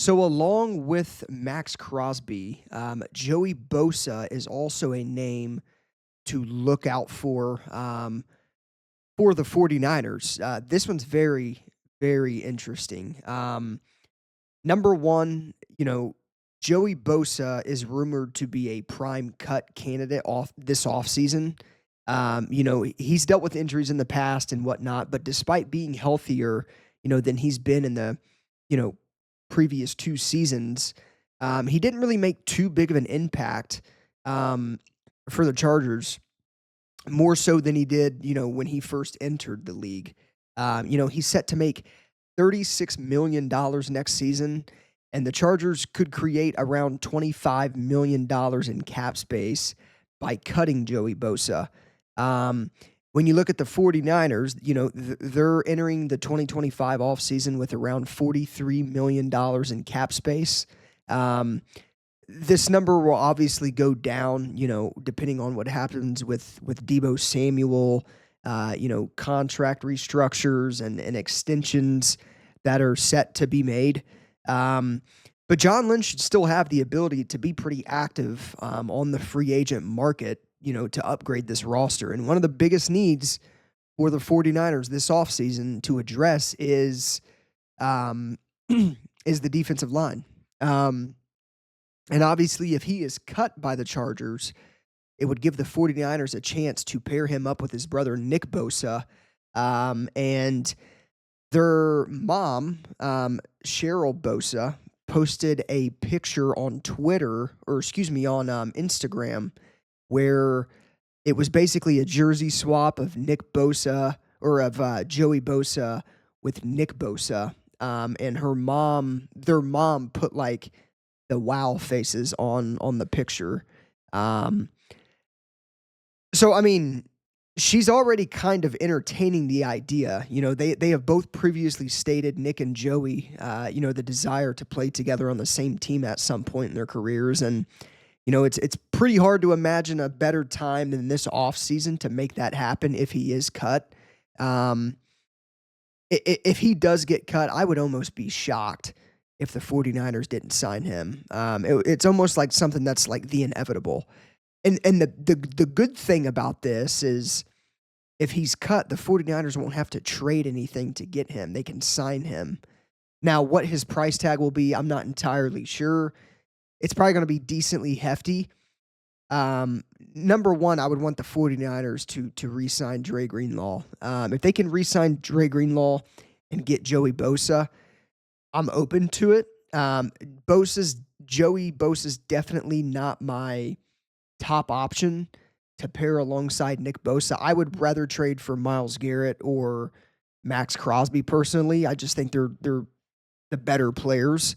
So, along with Max Crosby, Joey Bosa is also a name to look out for the 49ers. This one's very, very interesting. Number one, Joey Bosa is rumored to be a prime cut candidate off this offseason. He's dealt with injuries in the past and whatnot, but despite being healthier, than he's been in the, you know, previous 2 seasons, he didn't really make too big of an impact, um, for the Chargers, more so than he did, when he first entered the league. He's set to make $36 million next season, and the Chargers could create around $25 million in cap space by cutting Joey Bosa. Um, when you look at the 49ers, they're entering the 2025 offseason with around $43 million in cap space. Um, this number will obviously go down, depending on what happens with Debo Samuel, contract restructures and extensions that are set to be made. Um, but John Lynch should still have the ability to be pretty active on the free agent market, to upgrade this roster. And one of the biggest needs for the 49ers this offseason to address um, is the defensive line. And obviously, if he is cut by the Chargers, it would give the 49ers a chance to pair him up with his brother, Nick Bosa. And their mom, Cheryl Bosa, posted a picture on Twitter, or excuse me, on Instagram, where it was basically a jersey swap of Nick Bosa or of Joey Bosa with Nick Bosa. And their mom put like the wow faces on the picture. Um, so I mean, she's already kind of entertaining the idea. They have both previously stated, Nick and Joey, the desire to play together on the same team at some point in their careers. And it's pretty hard to imagine a better time than this offseason to make that happen if he is cut. Um, if he does get cut, I would almost be shocked if the 49ers didn't sign him. It's almost like something that's like the inevitable. And the good thing about this is if he's cut, the 49ers won't have to trade anything to get him. They can sign him. Now, what his price tag will be, I'm not entirely sure. It's probably going to be decently hefty. Number one, I would want the 49ers to re-sign Dre Greenlaw. If they can re-sign Dre Greenlaw and get Joey Bosa, I'm open to it. Joey Bosa's definitely not my top option to pair alongside Nick Bosa. I would rather trade for Myles Garrett or Max Crosby personally. I just think they're the better players.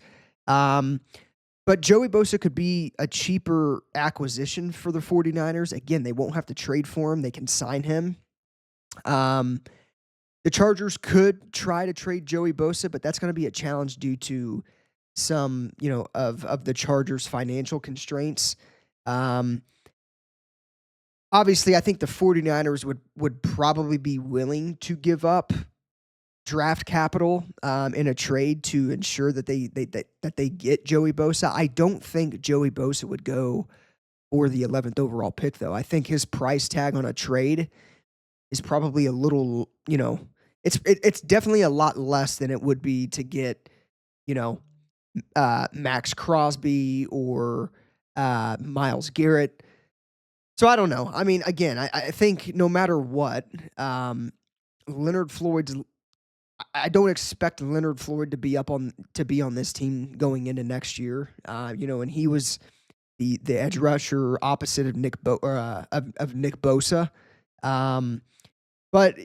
But Joey Bosa could be a cheaper acquisition for the 49ers. Again, they won't have to trade for him. They can sign him. Um, the Chargers could try to trade Joey Bosa, but that's going to be a challenge due to some, of the Chargers' financial constraints. Um, Obviously, I think the 49ers would probably be willing to give up draft capital in a trade to ensure that they get Joey Bosa. I don't think Joey Bosa would go for the 11th overall pick, though. I think his price tag on a trade is probably a little, it's definitely a lot less than it would be to get, you know, Max Crosby or Myles Garrett. So I don't know. I mean, again, I think no matter what, Leonard Floyd's. I don't expect Leonard Floyd to be on this team going into next year. And he was the edge rusher opposite of of Nick Bosa. But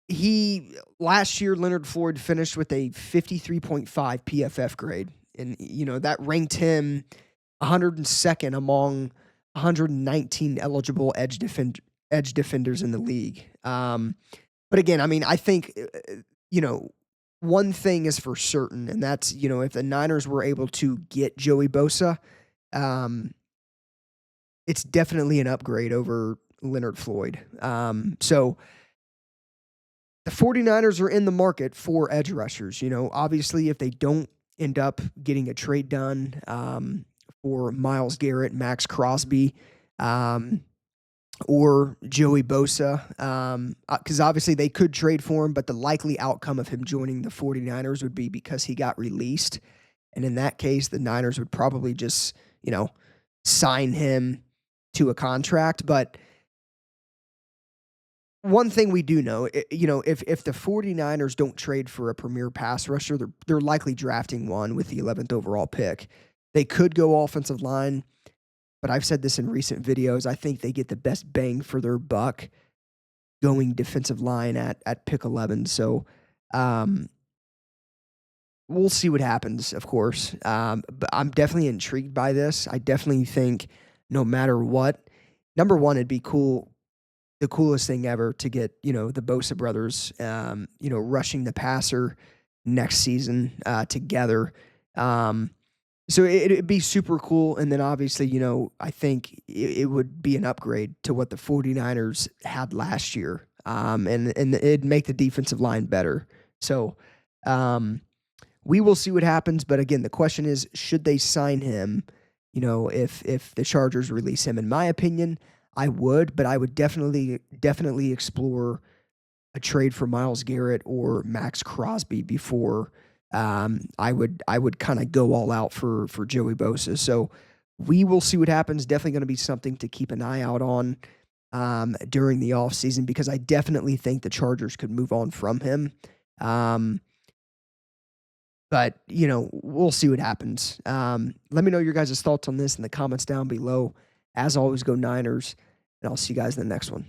he last year Leonard Floyd finished with a 53.5 PFF grade, and that ranked him 102nd among 119 eligible edge defenders in the league. But again, I mean, I think one thing is for certain, and that's if the Niners were able to get Joey Bosa, um, it's definitely an upgrade over Leonard Floyd. So The 49ers are in the market for edge rushers. Obviously, if they don't end up getting a trade done for Myles Garrett, Max Crosby, um, or Joey Bosa, because obviously they could trade for him, but the likely outcome of him joining the 49ers would be because he got released. And in that case, the Niners would probably just, sign him to a contract. But one thing we do know, if the 49ers don't trade for a premier pass rusher, they're likely drafting one with the 11th overall pick. They could go offensive line, but I've said this in recent videos. I think they get the best bang for their buck going defensive line at pick 11. So um, we'll see what happens, of course. But I'm definitely intrigued by this. I definitely think no matter what, number one, it'd be cool, the coolest thing ever to get, the Bosa brothers, rushing the passer next season together. So it'd be super cool. And then obviously, I think it would be an upgrade to what the 49ers had last year. And it'd make the defensive line better. So we will see what happens. But again, the question is, should they sign him? If the Chargers release him, in my opinion, I would, but I would definitely explore a trade for Myles Garrett or Max Crosby before I would kind of go all out for Joey Bosa. So we will see what happens. Definitely going to be something to keep an eye out on during the offseason, because I definitely think the Chargers could move on from him. But, we'll see what happens. Let me know your guys' thoughts on this in the comments down below. As always, go Niners, and I'll see you guys in the next one.